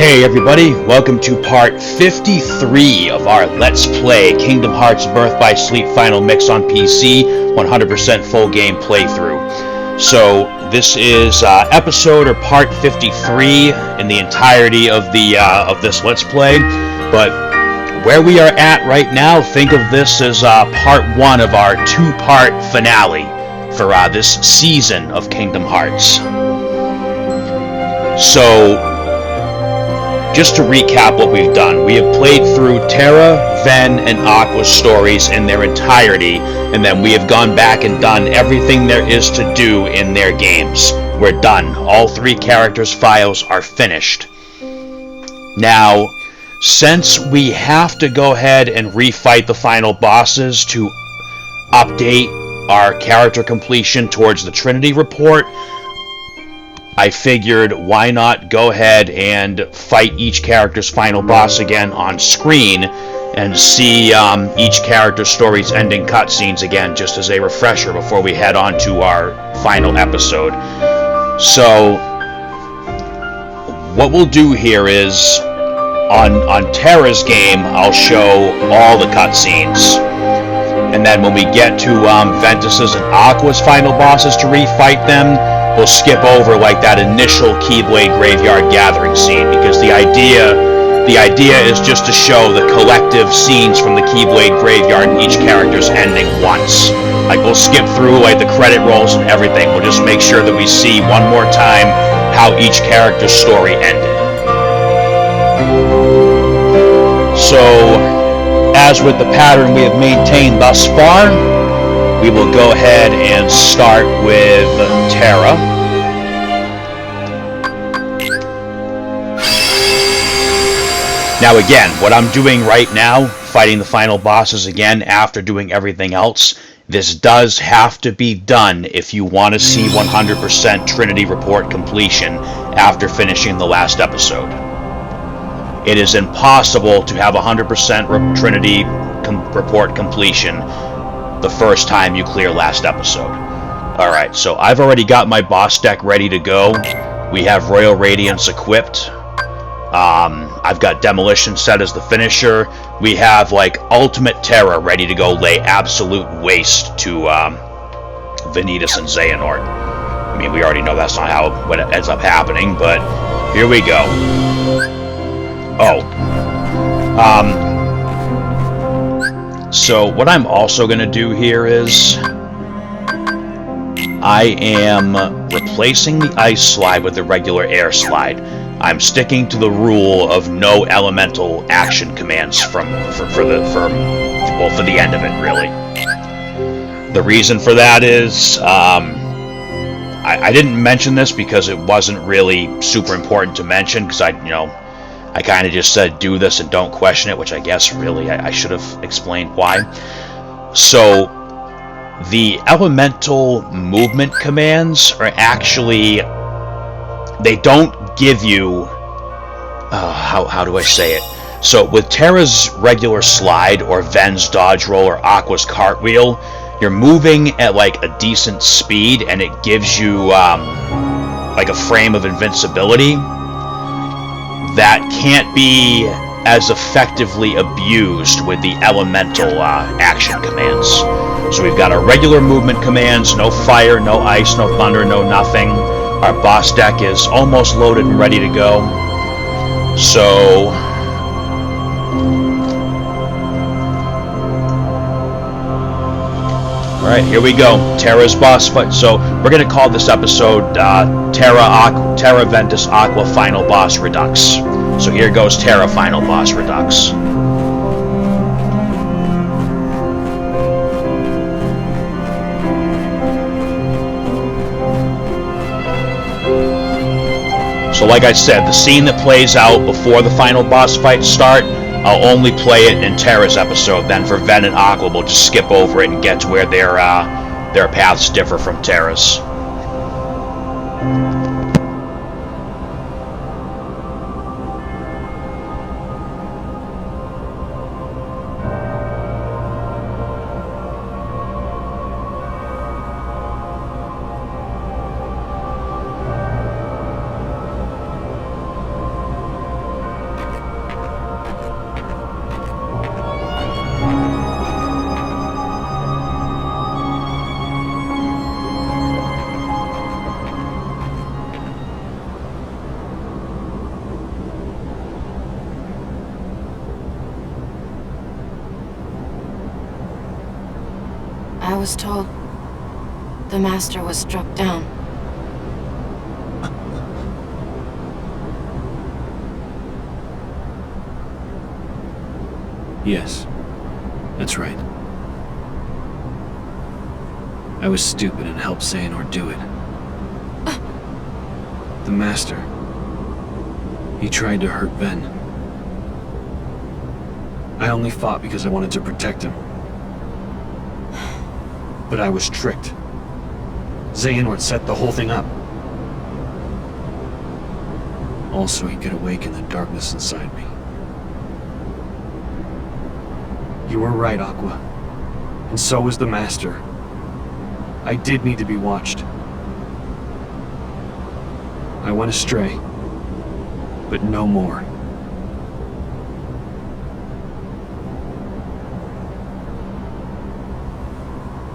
Hey everybody, welcome to part 53 of our Let's Play Kingdom Hearts Birth by Sleep Final Mix on PC, 100% full game playthrough. So this is episode or part 53 in the entirety of this Let's Play, but where we are at right now, think of this as part 1 of our 2-part finale for this season of Kingdom Hearts. So, just to recap what we've done, we have played through Terra, Ven, and Aqua's stories in their entirety, and then we have gone back and done everything there is to do in their games. We're done. All 3 characters' files are finished. Now, since we have to go ahead and refight the final bosses to update our character completion towards the Trinity report, I figured why not go ahead and fight each character's final boss again on screen and see each character's story's ending cutscenes again, just as a refresher before we head on to our final episode. So what we'll do here is on Terra's game, I'll show all the cutscenes, and then when we get to Ventus's and Aqua's final bosses to refight them, we'll skip over like that initial Keyblade Graveyard Gathering scene, because the idea is just to show the collective scenes from the Keyblade Graveyard and each character's ending once. Like, we'll skip through like the credit rolls and everything. We'll just make sure that we see one more time how each character's story ended. So, as with the pattern we have maintained thus far, we will go ahead and start with Terra. Now again, what I'm doing right now, fighting the final bosses again after doing everything else, this does have to be done if you want to see 100% Trinity report completion after finishing the last episode. It is impossible to have 100% Trinity report completion the first time you clear last episode. Alright, so I've already got my boss deck ready to go. We have Royal Radiance equipped. I've got Demolition set as the finisher. We have like Ultimate Terra ready to go lay absolute waste to Vanitas and Xehanort. I mean, we already know that's not how what ends up happening, but here we go. So what I'm also going to do here is I am replacing the ice slide with the regular air slide. I'm sticking to the rule of no elemental action commands for the end of it, really. The reason for that is I didn't mention this because it wasn't really super important to mention, because I kind of just said do this and don't question it, which I guess really I should have explained why. So the elemental movement commands are actually, they don't give you, how do I say it? So with Terra's regular slide or Ven's dodge roll or Aqua's cartwheel, you're moving at like a decent speed and it gives you like a frame of invincibility that can't be as effectively abused with the elemental action commands. So we've got our regular movement commands, no fire, no ice, no thunder, no nothing. Our boss deck is almost loaded and ready to go. So alright, here we go. Terra's boss fight. So we're going to call this episode Terra Ventus Aqua Final Boss Redux. So here goes Terra Final Boss Redux. So like I said, the scene that plays out before the final boss fights start, I'll only play it in Terra's episode. Then for Ven and Aqua, we'll just skip over it and get to where their paths differ from Terra's. was told the Master was struck down. Yes, that's right. I was stupid and helped Xehanort do it. The Master, he tried to hurt Ven. I only fought because I wanted to protect him. But I was tricked. Xehanort set the whole thing up. Also, he could awaken the darkness inside me. You were right, Aqua. And so was the Master. I did need to be watched. I went astray. But no more.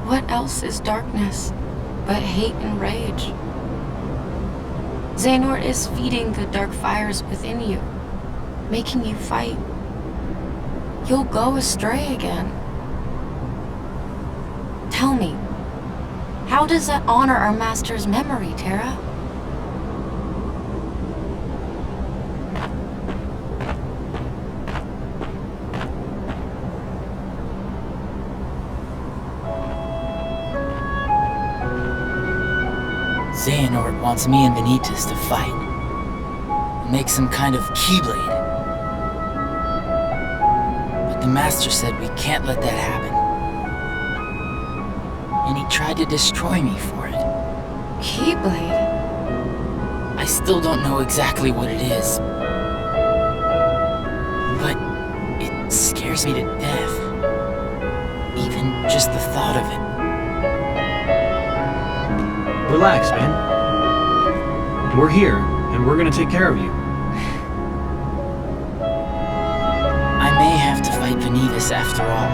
What else is darkness but hate and rage? Xehanort is feeding the dark fires within you, making you fight. You'll go astray again. Tell me, how does that honor our Master's memory, Terra? Xehanort wants me and Benitez to fight. Make some kind of Keyblade. But the Master said we can't let that happen. And he tried to destroy me for it. Keyblade? I still don't know exactly what it is. But it scares me to death. Even just the thought of it. Relax, man. We're here, and we're gonna take care of you. I may have to fight Benitez after all.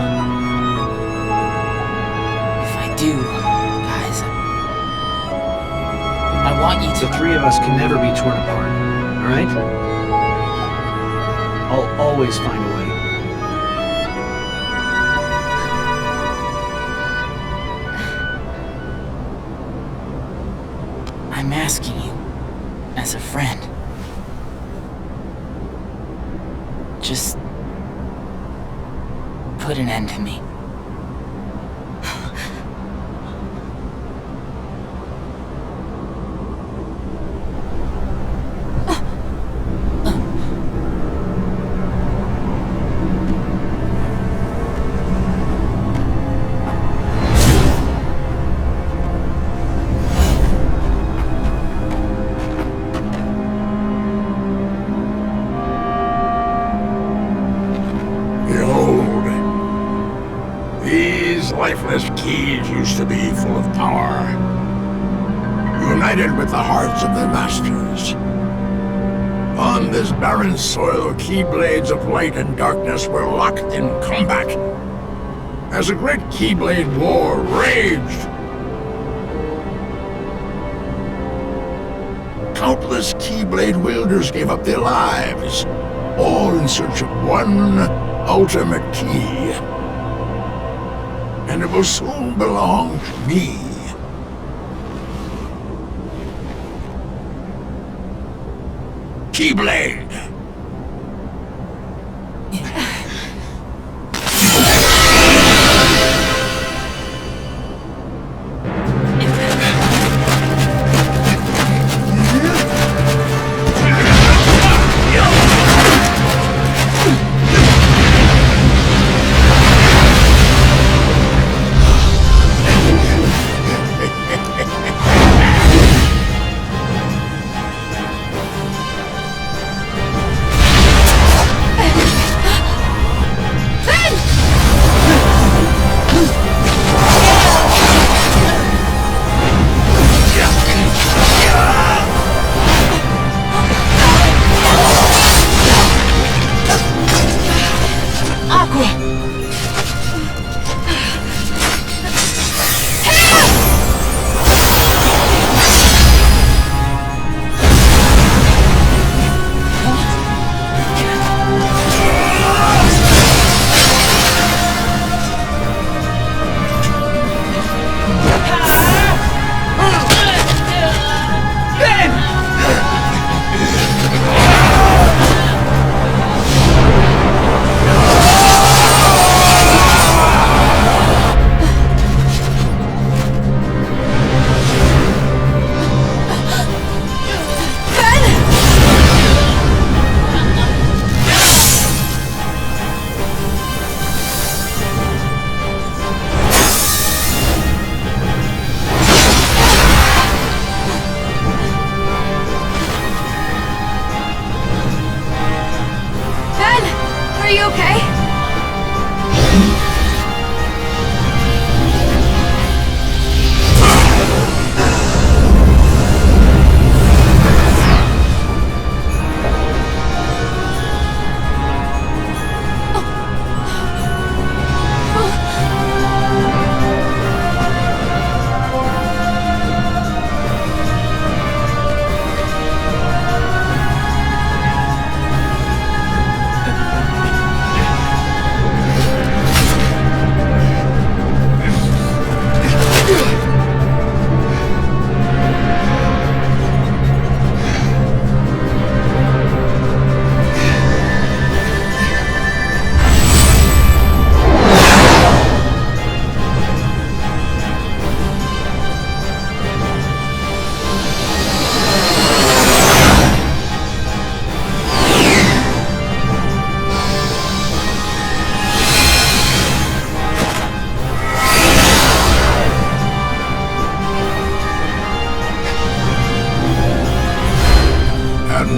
If I do, guys, I want you to... The three of us can never be torn apart, alright? I'll always find a way. I'm asking you, as a friend. Just put an end to me. Lifeless keys used to be full of power, united with the hearts of their masters. On this barren soil, keyblades of light and darkness were locked in combat. As a great keyblade war raged, countless keyblade wielders gave up their lives, all in search of one ultimate key. And it will soon belong to me. Keyblade!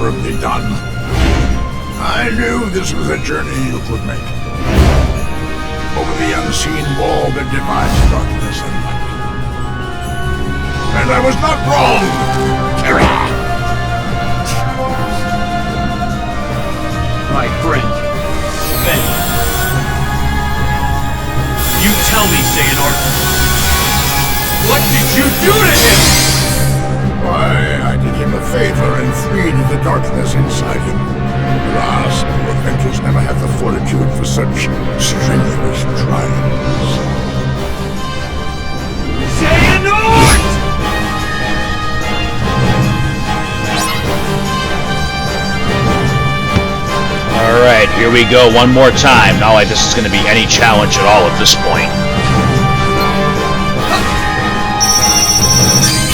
admirably done. I knew this was a journey you could make. Over the unseen wall that divides darkness and light. And I was not wrong, Kira! My friend, Ben. You tell me, Xehanort. What did you do to him? Why, I did him a favor and freed the darkness inside him. Alas, poor adventures never have the fortitude for such strenuous trials. Xehanort! Alright, here we go one more time. Not like this is going to be any challenge at all at this point.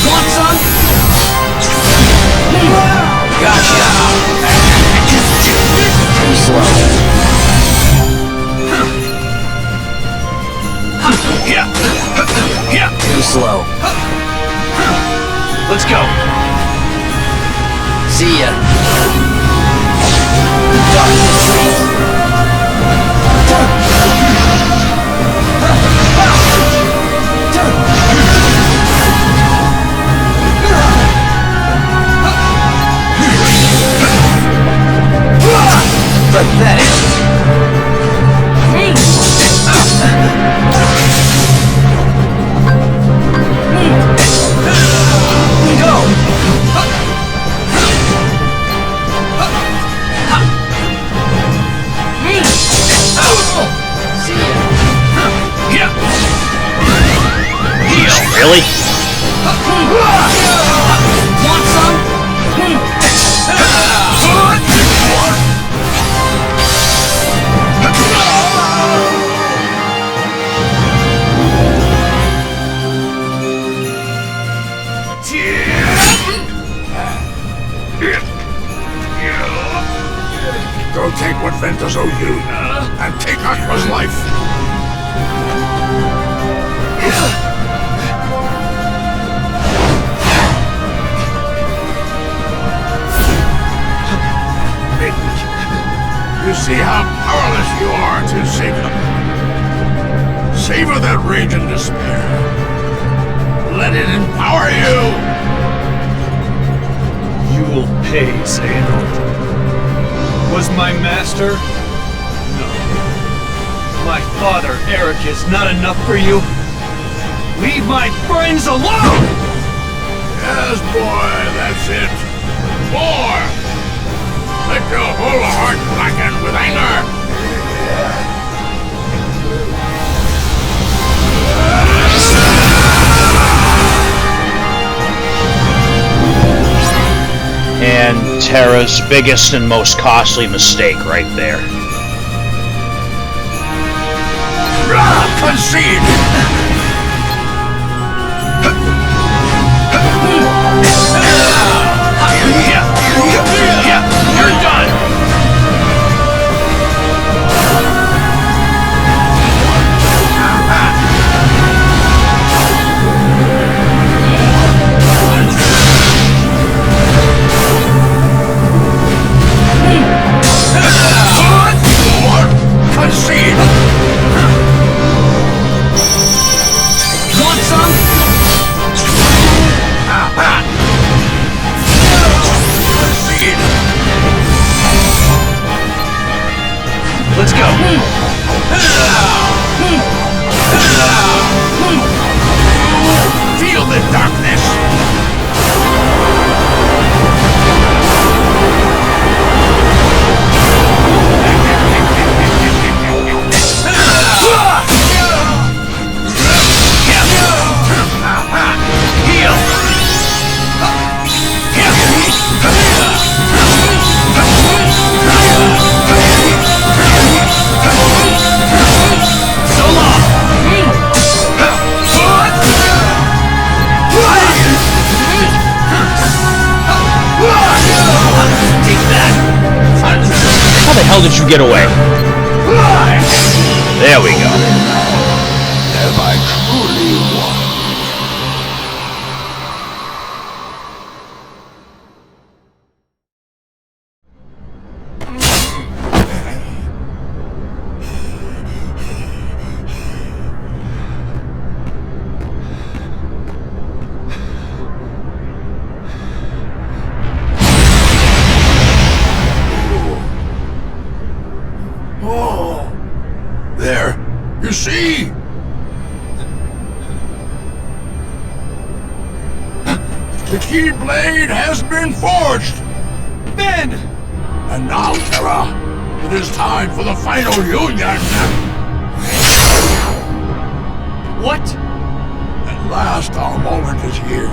Want some? Gotcha. Too slow. Too slow. Let's go. See ya. Darkness reigns. Pathetic. Really? Want some? Go take what Ventus owed you, and take Aqua's life. You see how powerless you are to save them. Savor that rage and despair. Let it empower you. You will pay, Xehanort. Was my master? No. My father, Eric, is not enough for you? Leave my friends alone! Yes, boy, that's it. More! Let your whole heart blacken with anger! And Terra's biggest and most costly mistake right there. Concede! You're done! Concede! Want some? Concede! Let's go! Feel the darkness! How the hell did you get away? There we go. Have I truly won? You see? The Keyblade has been forged! Ben! And now, Terra, it is time for the final union! What? At last our moment is here.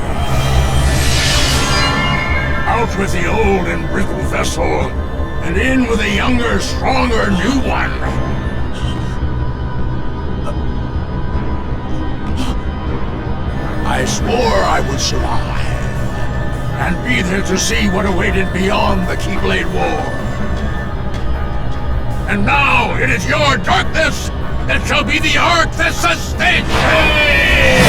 Out with the old and brittle vessel, and in with a younger, stronger new one. I swore I would survive, and be there to see what awaited beyond the Keyblade War. And now it is your darkness that shall be the arc that sustains me!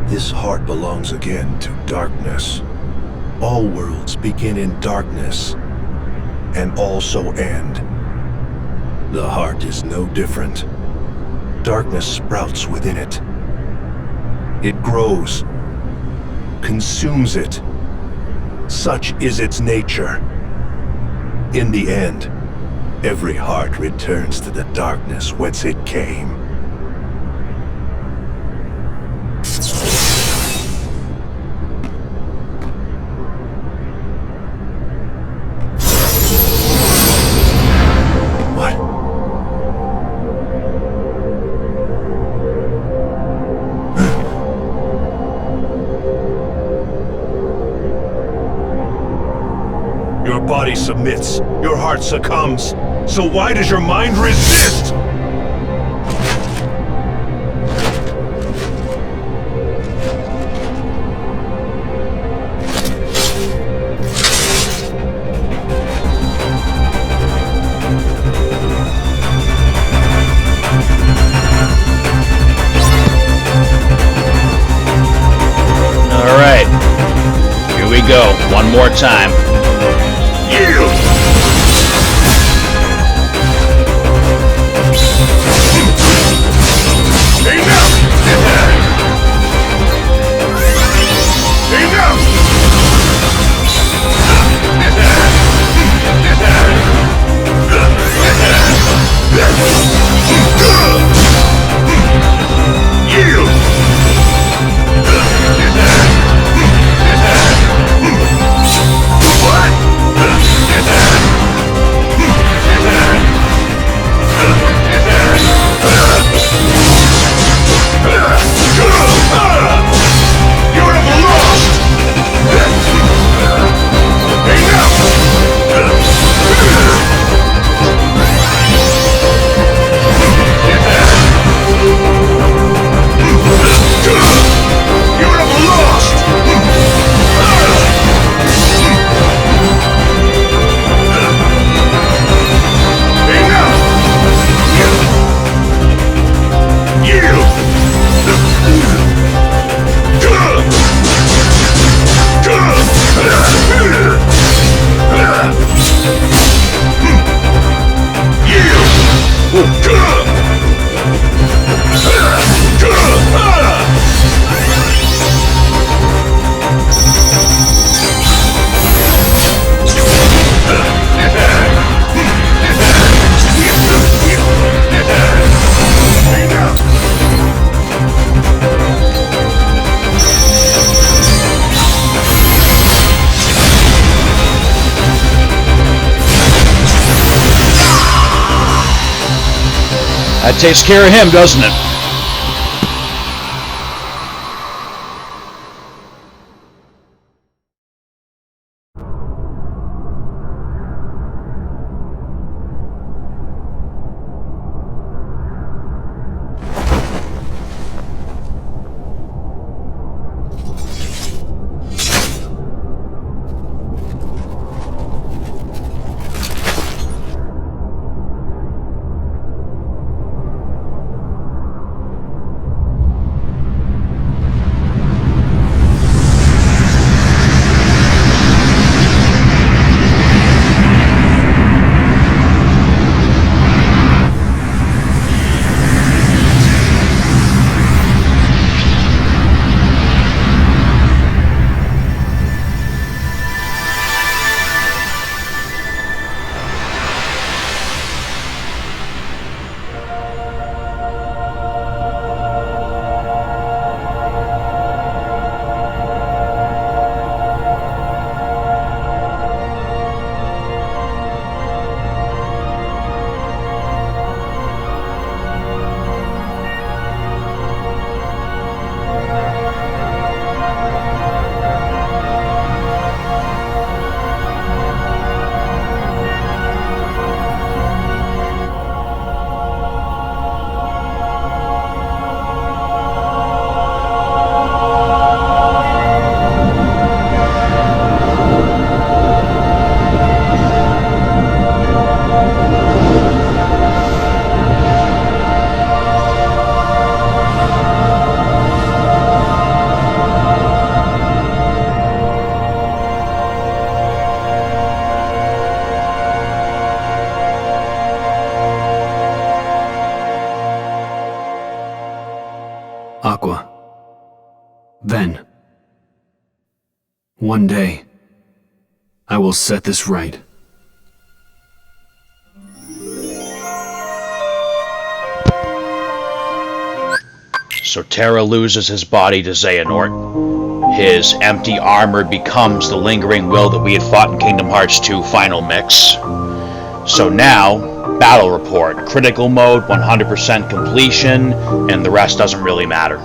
This heart belongs again to darkness. All worlds begin in darkness, and also end. The heart is no different. Darkness sprouts within it. It grows, consumes it. Such is its nature. In the end, every heart returns to the darkness whence it came. Your body submits, your heart succumbs. So why does your mind resist? All right, here we go. One more time. That takes care of him, doesn't it? Then, one day, I will set this right. So Terra loses his body to Xehanort. His empty armor becomes the lingering will that we had fought in Kingdom Hearts 2 Final Mix. So now, battle report. Critical mode, 100% completion, and the rest doesn't really matter.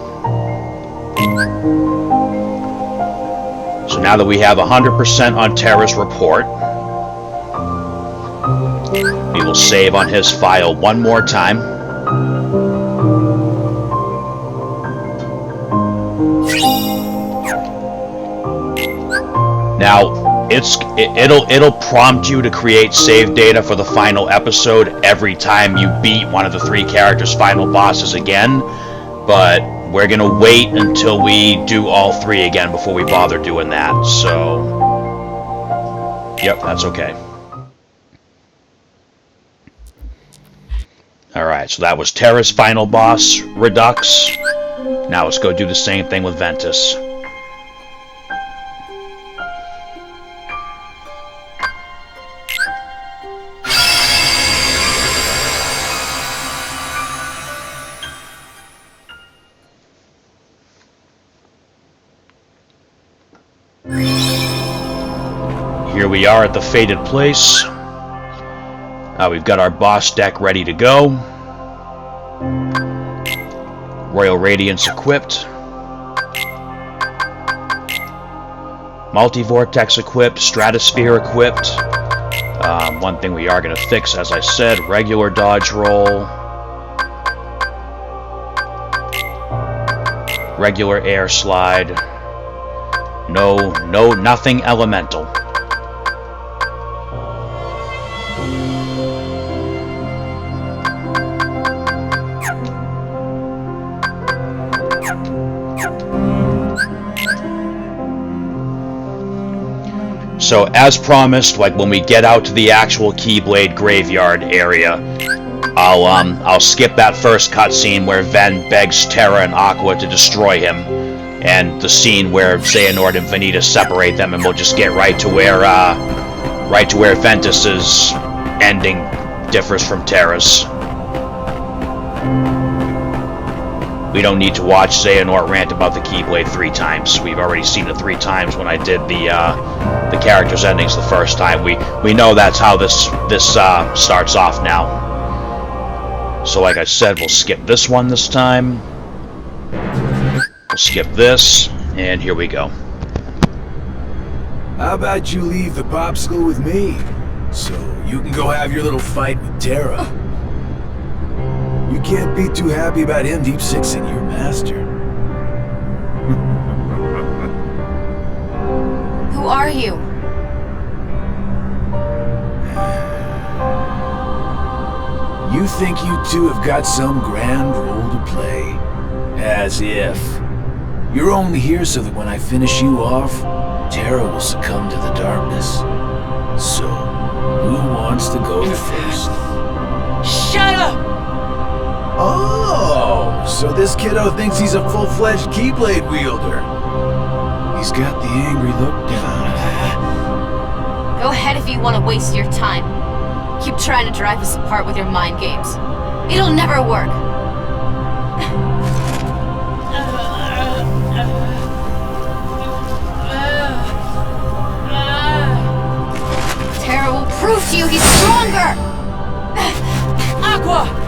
So now that we have 100% on Terra's report, we will save on his file one more time. Now, it'll prompt you to create save data for the final episode every time you beat one of the 3 characters' final bosses again, but we're gonna wait until we do all 3 again before we bother doing that, so... Yep, that's okay. Alright, so that was Terra's final boss, Redux. Now let's go do the same thing with Ventus. Here we are at the fated place. We've got our boss deck ready to go. Royal Radiance equipped. Multi-Vortex equipped. Stratosphere equipped. One thing we are going to fix, as I said, regular dodge roll. Regular air slide. Nothing elemental. So, as promised, like when we get out to the actual Keyblade graveyard area, I'll skip that first cutscene where Ven begs Terra and Aqua to destroy him, and the scene where Xehanort and Vanitas separate them, and we'll just get right to where Ventus's ending differs from Terra's. We don't need to watch Xehanort rant about the Keyblade 3 times. We've already seen it 3 times when I did the characters' endings the first time. We know that's how this starts off now. So like I said, we'll skip this one this time. We'll skip this, and here we go. How about you leave the popsicle with me, so you can go have your little fight with Terra? You can't be too happy about him deep sixing your master. Who are you? You think you two have got some grand role to play? As if. You're only here so that when I finish you off, Terra will succumb to the darkness. So, who wants to go first? Shut up! Oh, so this kiddo thinks he's a full-fledged Keyblade wielder. He's got the angry look down. Go ahead if you want to waste your time. Keep trying to drive us apart with your mind games. It'll never work. Terra will prove to you he's stronger! Aqua!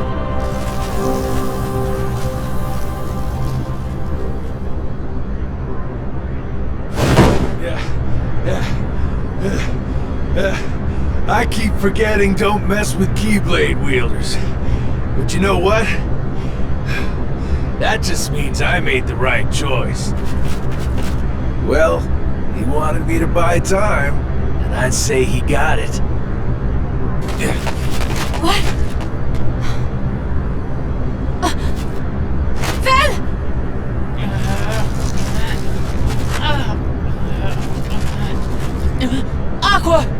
I keep forgetting don't mess with Keyblade wielders. But you know what? That just means I made the right choice. Well, he wanted me to buy time, and I'd say he got it. What? Ven! Aqua!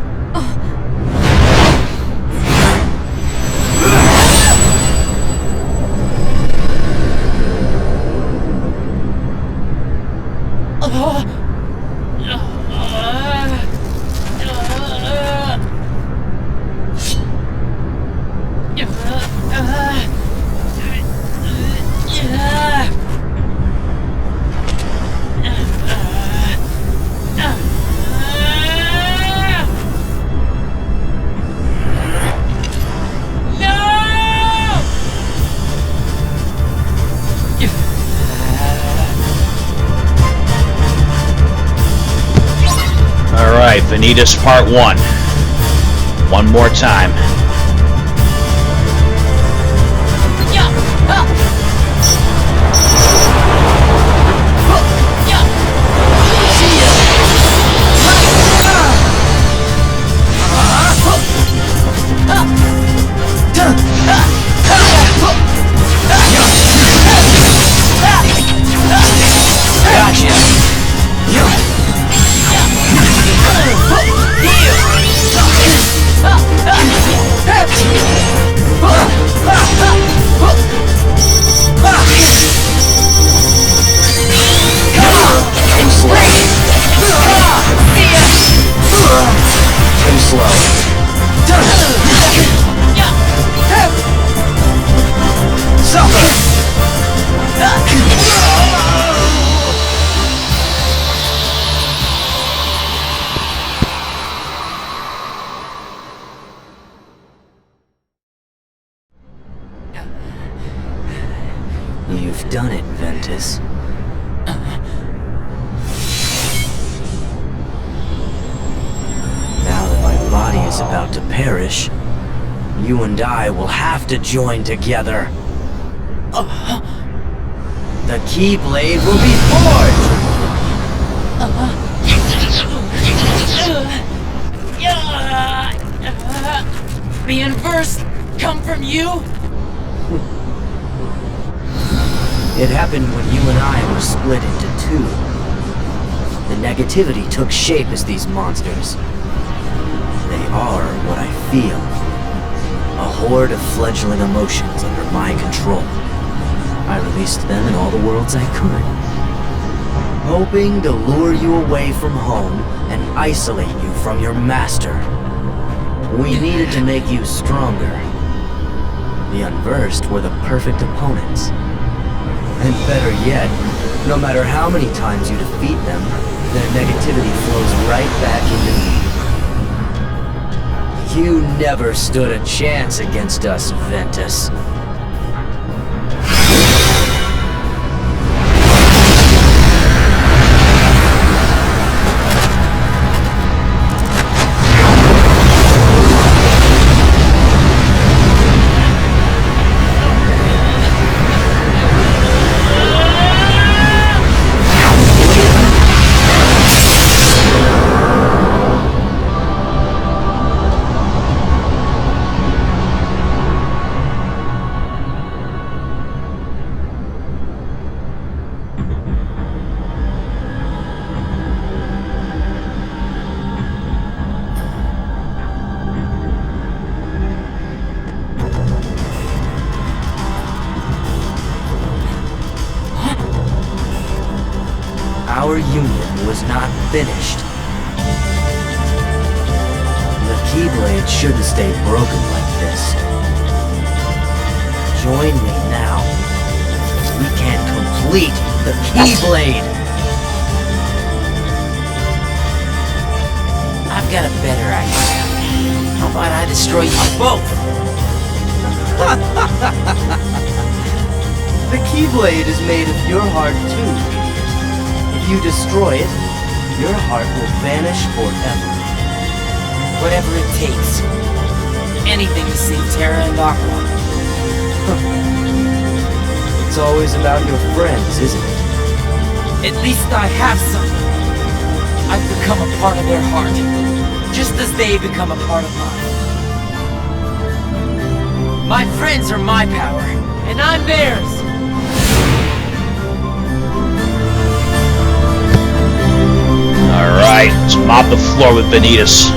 Vanitas Part 1. One more time. You've done it, Ventus. Now that my body is about to perish, you and I will have to join together. The Keyblade will be forged! The inverse come from you? It happened when you and I were split into two. The negativity took shape as these monsters. They are what I feel. A horde of fledgling emotions under my control. I released them in all the worlds I could. Hoping to lure you away from home and isolate you from your master. We needed to make you stronger. The Unversed were the perfect opponents. And better yet, no matter how many times you defeat them, their negativity flows right back into me. You never stood a chance against us, Ventus. Our union was not finished. The Keyblade shouldn't stay broken like this. Join me now. We can complete the Keyblade! I've got a better idea. How about I destroy you both? The Keyblade is made of your heart too. If you destroy it, your heart will vanish forever. Whatever it takes. Anything to save Terra and Aqua. It's always about your friends, isn't it? At least I have some. I've become a part of their heart. Just as they become a part of mine. My friends are my power, and I'm theirs. Alright, let's mop the floor with Vanitas.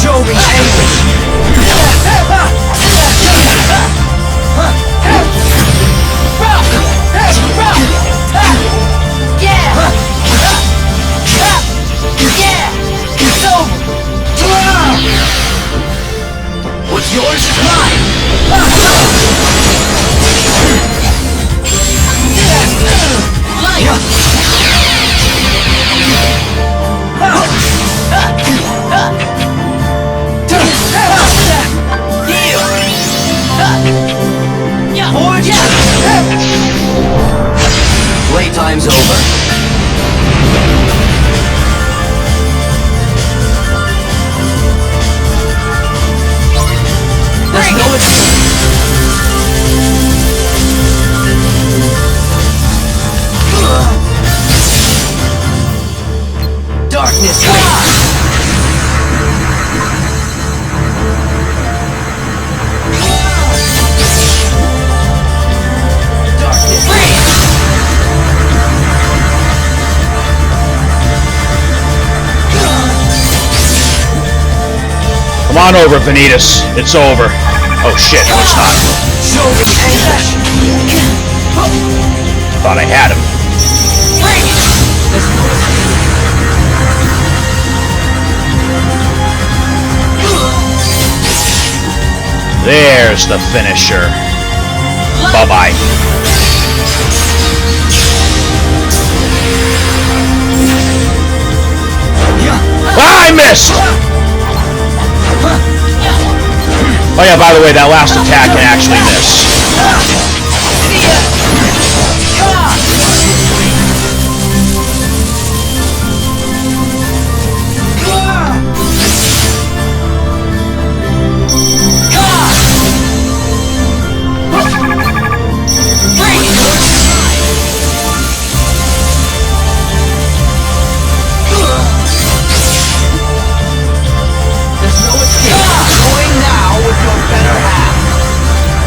Show me anger! It's over! What's yours is mine! on over, Vanitas. It's over. Oh shit, no it's not. Thought I had him. There's the finisher. Bye-bye. Ah, I missed! Oh yeah, by the way, that last attack can actually miss.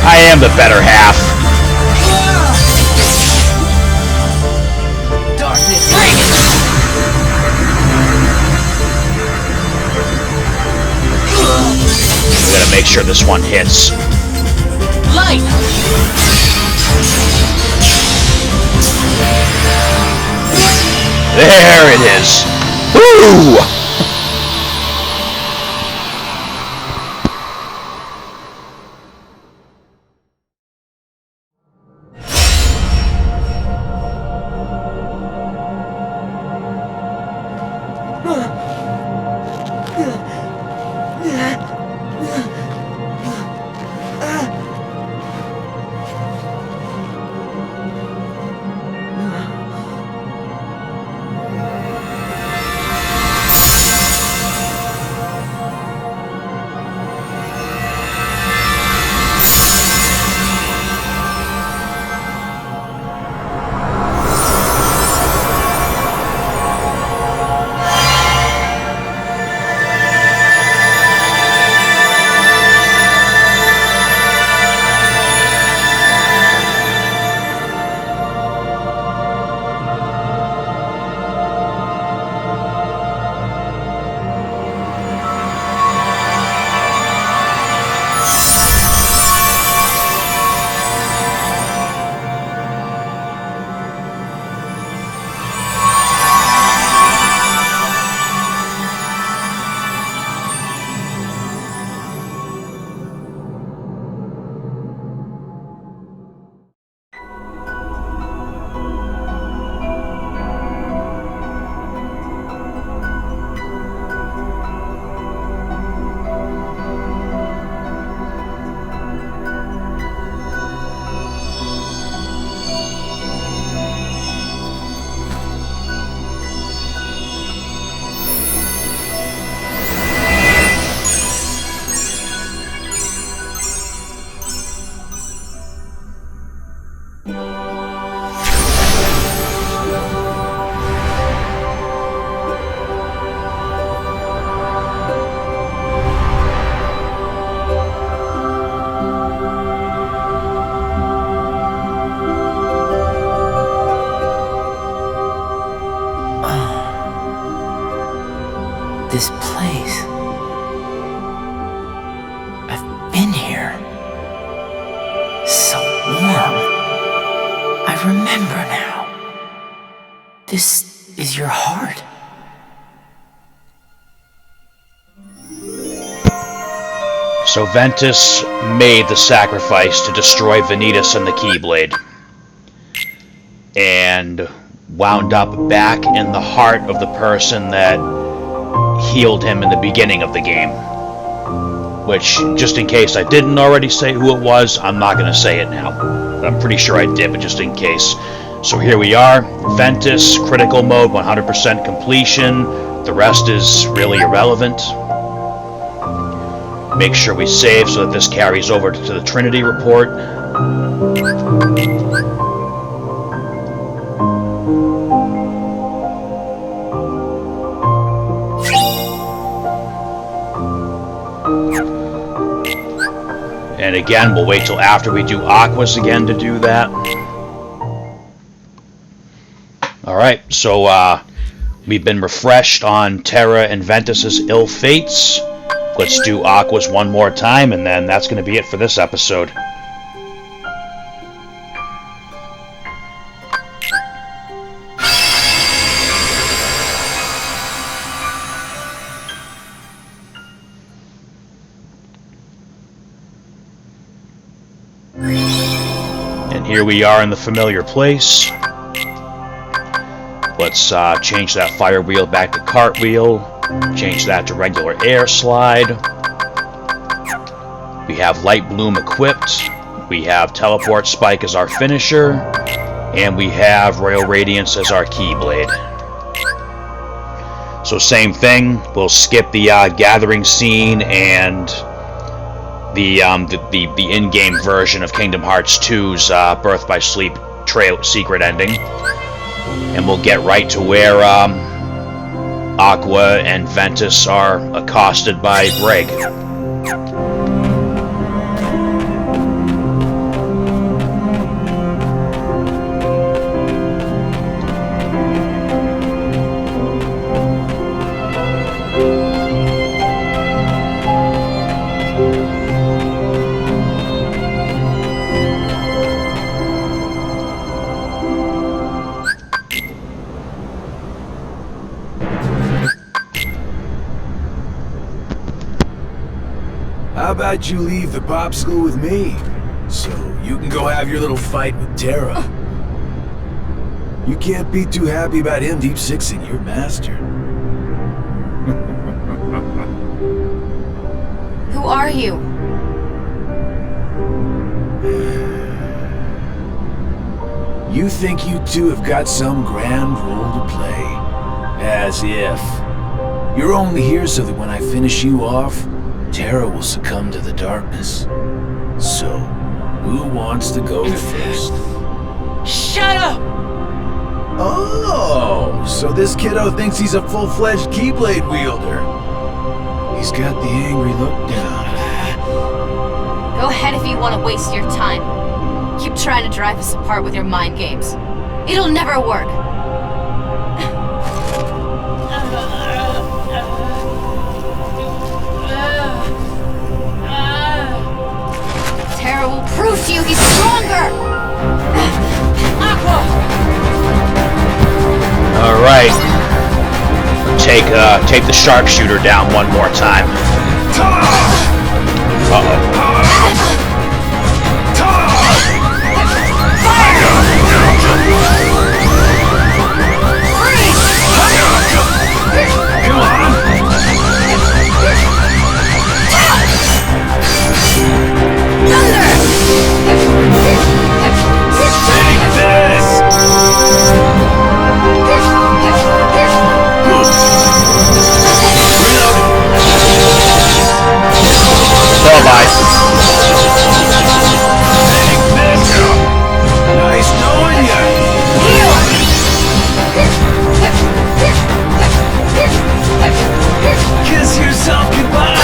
I am the better half. We gotta make sure this one hits. Light. There it is. Woo! This place. I've been here. So warm. I remember now. This is your heart. So Ventus made the sacrifice to destroy Vanitas and the Keyblade. And wound up back in the heart of the person that healed him in the beginning of the game. Which, just in case I didn't already say who it was, I'm not going to say it now. I'm pretty sure I did, but just in case. So here we are, Ventus, critical mode, 100% completion. The rest is really irrelevant. Make sure we save so that this carries over to the Trinity report. And again, we'll wait till after we do Aquas again to do that. Alright, so we've been refreshed on Terra and Ventus's ill fates. let's do Aqua's one more time, and then that's going to be it for this episode. And here we are in the familiar place. Let's change that fire wheel back to cartwheel. Change that to regular air slide. We have Light Bloom equipped. We have Teleport Spike as our finisher. And we have Royal Radiance as our Keyblade. So same thing. We'll skip the gathering scene and the in-game version of Kingdom Hearts 2's Birth by Sleep secret ending. And we'll get right to where Aqua and Ventus are accosted by Brig. How about you leave the popsicle with me, so you can go have your little fight with Terra? You can't be too happy about him deep sixing your master. Who are you? You think you two have got some grand role to play? As if. You're only here so that when I finish you off, Terra will succumb to the darkness. So, who wants to go first? Shut up! Oh, so this kiddo thinks he's a full-fledged Keyblade wielder. He's got the angry look down. Go ahead if you want to waste your time. Keep trying to drive us apart with your mind games. It'll never work. Terra will prove to you he's stronger! Aqua! Alright. Take the sharpshooter down one more time. Uh-oh. Nice knowing ya. Kiss yourself goodbye.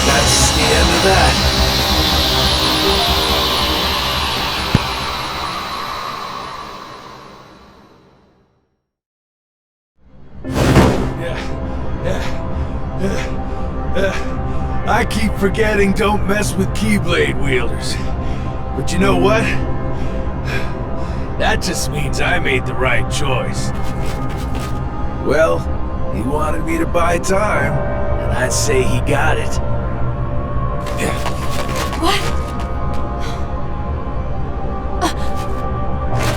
That's the end of that. I keep forgetting don't mess with Keyblade wielders. But you know what? That just means I made the right choice. Well, he wanted me to buy time, and I'd say he got it. What?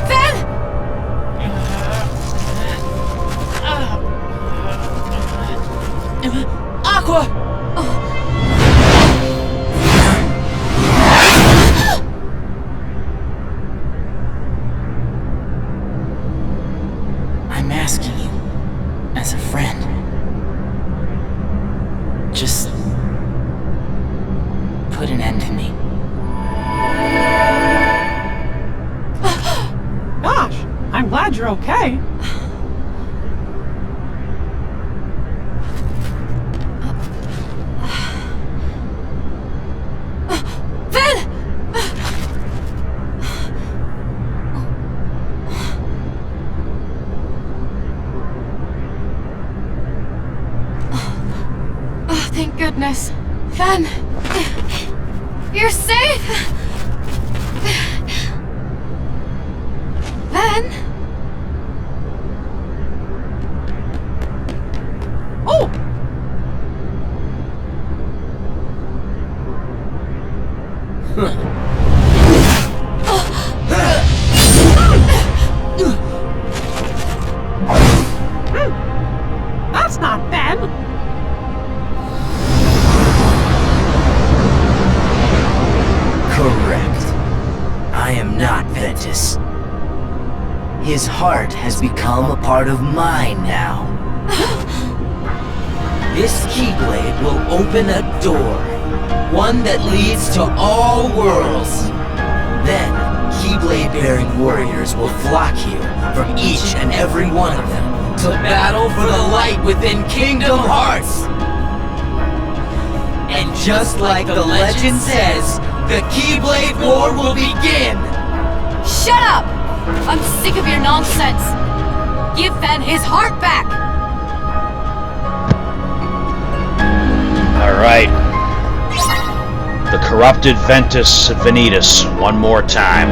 Ven! Aqua! I'm asking you, as a friend, just put an end to me. Gosh, I'm glad you're okay. darkness. Ven! You're safe! Ven? Oh! That's not Ben! Correct. I am not Ventus. His heart has become a part of mine now. This Keyblade will open a door, one that leads to all worlds. Then, Keyblade-bearing warriors will flock here from each and every one of them to battle for the light within Kingdom Hearts. And just like the legend says, the Keyblade War will begin! Shut up! I'm sick of your nonsense! Give Ven his heart back! Alright. The corrupted Ventus Vanitas, one more time.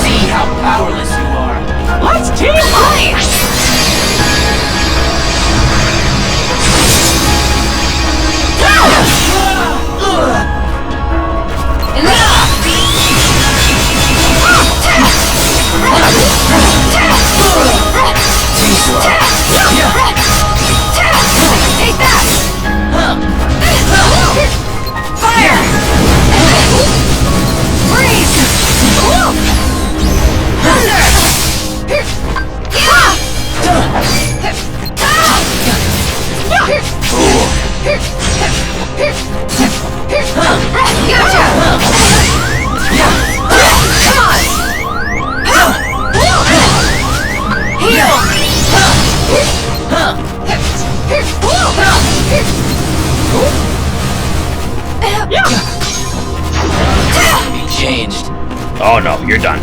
See how powerless you are. Let's team up! Take that! Fire! Freeze! Be changed. Oh no, you're done.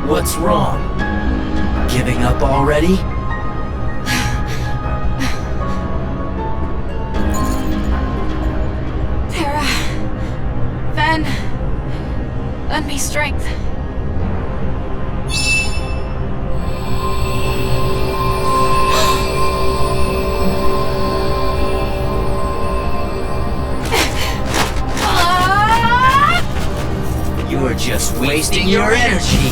What's wrong? Giving up already? Terra. Ven. Lend me strength. You're just wasting your energy.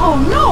Oh no!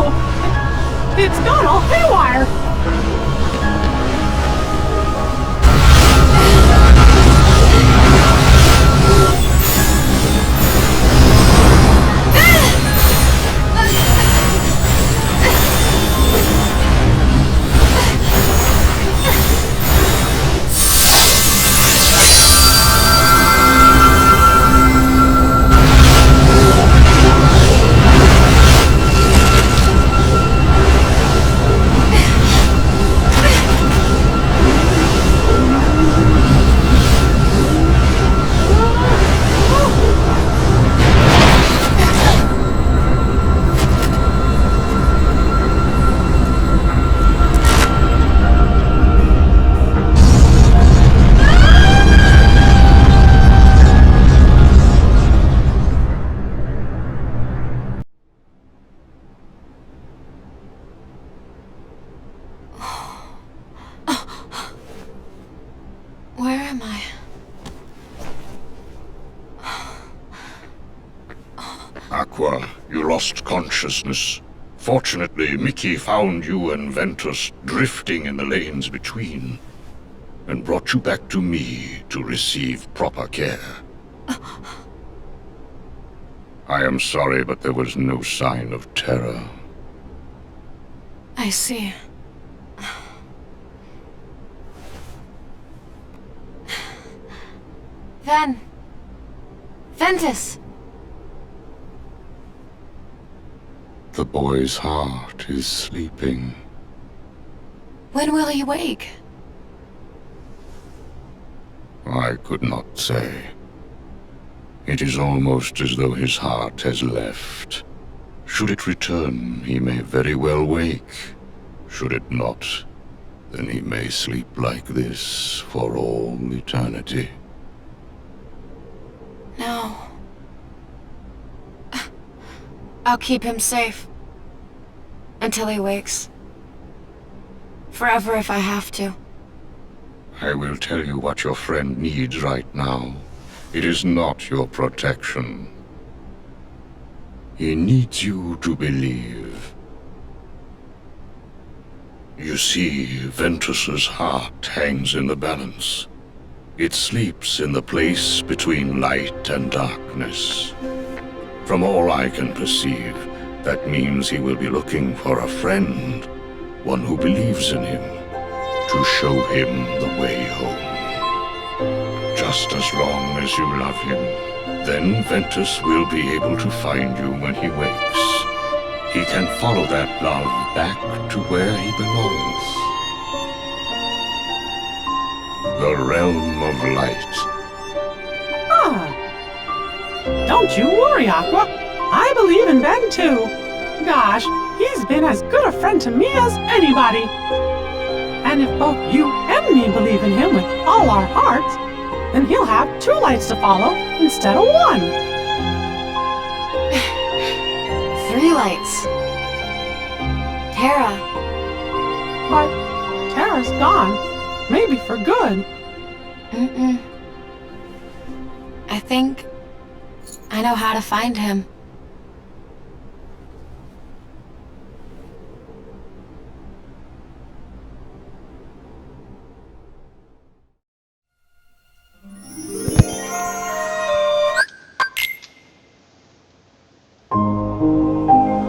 Aqua, you lost consciousness. Fortunately, Mickey found you and Ventus drifting in the lanes between, and brought you back to me to receive proper care. I am sorry, but there was no sign of terror. I see. Ventus! The boy's heart is sleeping. When will he wake? I could not say. It is almost as though his heart has left. Should it return, he may very well wake. Should it not, then he may sleep like this for all eternity. No. I'll keep him safe. Until he wakes. Forever if I have to. I will tell you what your friend needs right now. It is not your protection. He needs you to believe. You see, Ventus's heart hangs in the balance. It sleeps in the place between light and darkness. From all I can perceive, that means he will be looking for a friend, one who believes in him, to show him the way home. Just as long as you love him, then Ventus will be able to find you when he wakes. He can follow that love back to where he belongs. The realm of light. Don't you worry, Aqua. I believe in Ben too. Gosh, he's been as good a friend to me as anybody. And if both you and me believe in him with all our hearts, then he'll have 2 lights to follow instead of 1. 3 lights. Tara. But Tara's gone. Maybe for good. I think I know how to find him.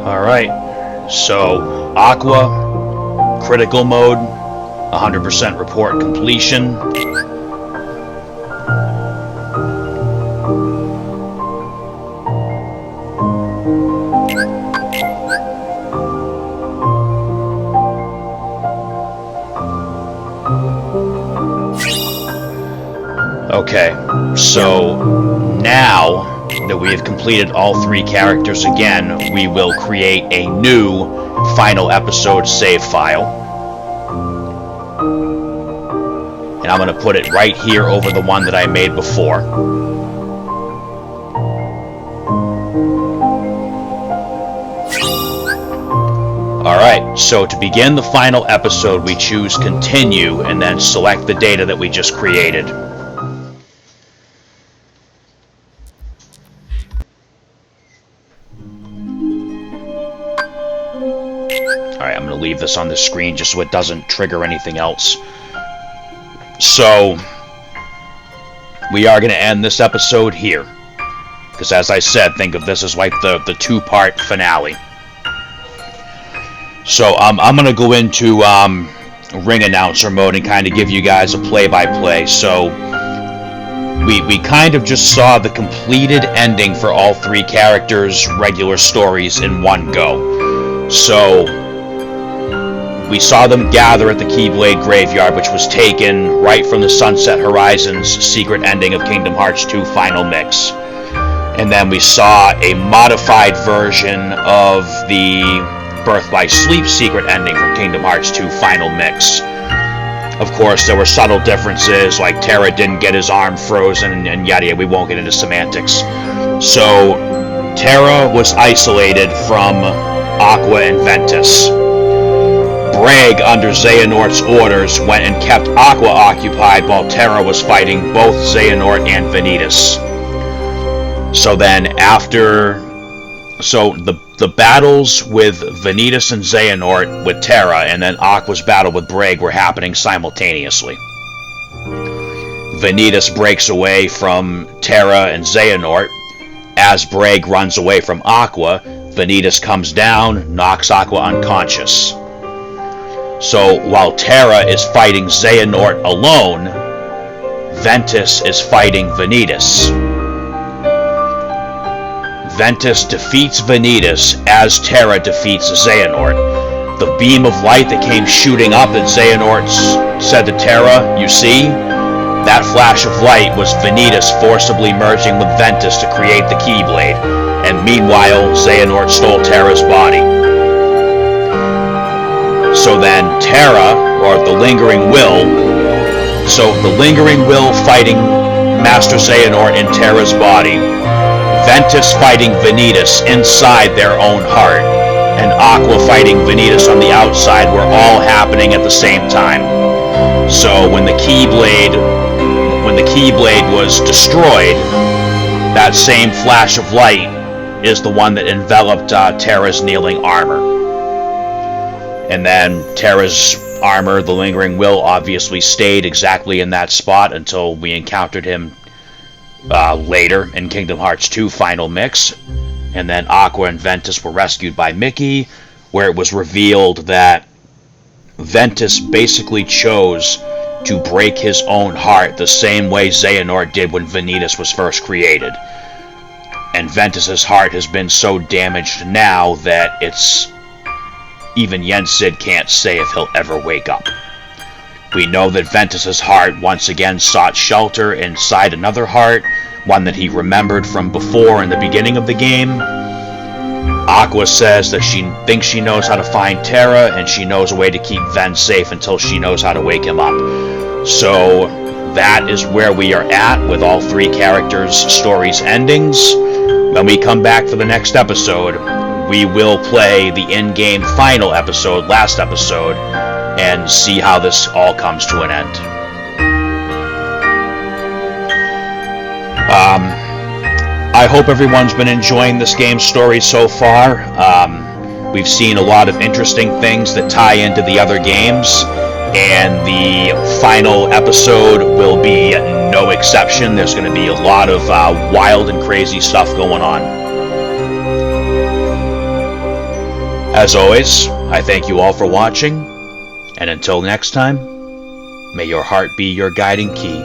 Alright, so Aqua, critical mode, 100% report completion. Okay, so now that we have completed all 3 characters again, we will create a new final episode save file. And I'm going to put it right here over the one that I made before. Alright, so to begin the final episode, we choose continue and then select the data that we just created. Alright, I'm going to leave this on the screen just so it doesn't trigger anything else. So, we are going to end this episode here. Because as I said, think of this as like the 2-part finale. So, I'm going to go into ring announcer mode and kind of give you guys a play-by-play. So, we kind of just saw the completed ending for all 3 characters' regular stories in one go. So, we saw them gather at the Keyblade Graveyard, which was taken right from the Sunset Horizons secret ending of Kingdom Hearts 2 Final Mix. And then we saw a modified version of the Birth by Sleep secret ending from Kingdom Hearts 2 Final Mix. Of course, there were subtle differences, like Terra didn't get his arm frozen, and yada yada, we won't get into semantics. So, Terra was isolated from Aqua and Ventus. Bragg, under Xehanort's orders, went and kept Aqua occupied while Terra was fighting both Xehanort and Vanitas. So then, after So the battles with Vanitas and Xehanort with Terra, and then Aqua's battle with Braig were happening simultaneously. Vanitas breaks away from Terra and Xehanort. As Braig runs away from Aqua, Vanitas comes down, knocks Aqua unconscious. So while Terra is fighting Xehanort alone, Ventus is fighting Vanitas. Ventus defeats Vanitas as Terra defeats Xehanort. The beam of light that came shooting up at Xehanort said to Terra, "You see? That flash of light was Vanitas forcibly merging with Ventus to create the Keyblade, and meanwhile Xehanort stole Terra's body." So then Terra, or the Lingering Will fighting Master Xehanort in Terra's body, Ventus fighting Vanitas inside their own heart, and Aqua fighting Vanitas on the outside were all happening at the same time. So when the Keyblade was destroyed, that same flash of light is the one that enveloped Terra's kneeling armor. And then Terra's armor, the Lingering Will, obviously stayed exactly in that spot until we encountered him later in Kingdom Hearts 2 Final Mix. And then Aqua and Ventus were rescued by Mickey, where it was revealed that Ventus basically chose to break his own heart the same way Xehanort did when Vanitas was first created. And Ventus's heart has been so damaged now that even Yensid can't say if he'll ever wake up. We know that Ventus's heart once again sought shelter inside another heart, one that he remembered from before in the beginning of the game. Aqua says that she thinks she knows how to find Terra, and she knows a way to keep Ven safe until she knows how to wake him up. So that is where we are at with all three characters' stories' endings. When we come back for the next episode, we will play the in-game final episode, last episode, and see how this all comes to an end. I hope everyone's been enjoying this game's story so far. We've seen a lot of interesting things that tie into the other games, and the final episode will be no exception. There's going to be a lot of wild and crazy stuff going on. As always, I thank you all for watching, and until next time, may your heart be your guiding key.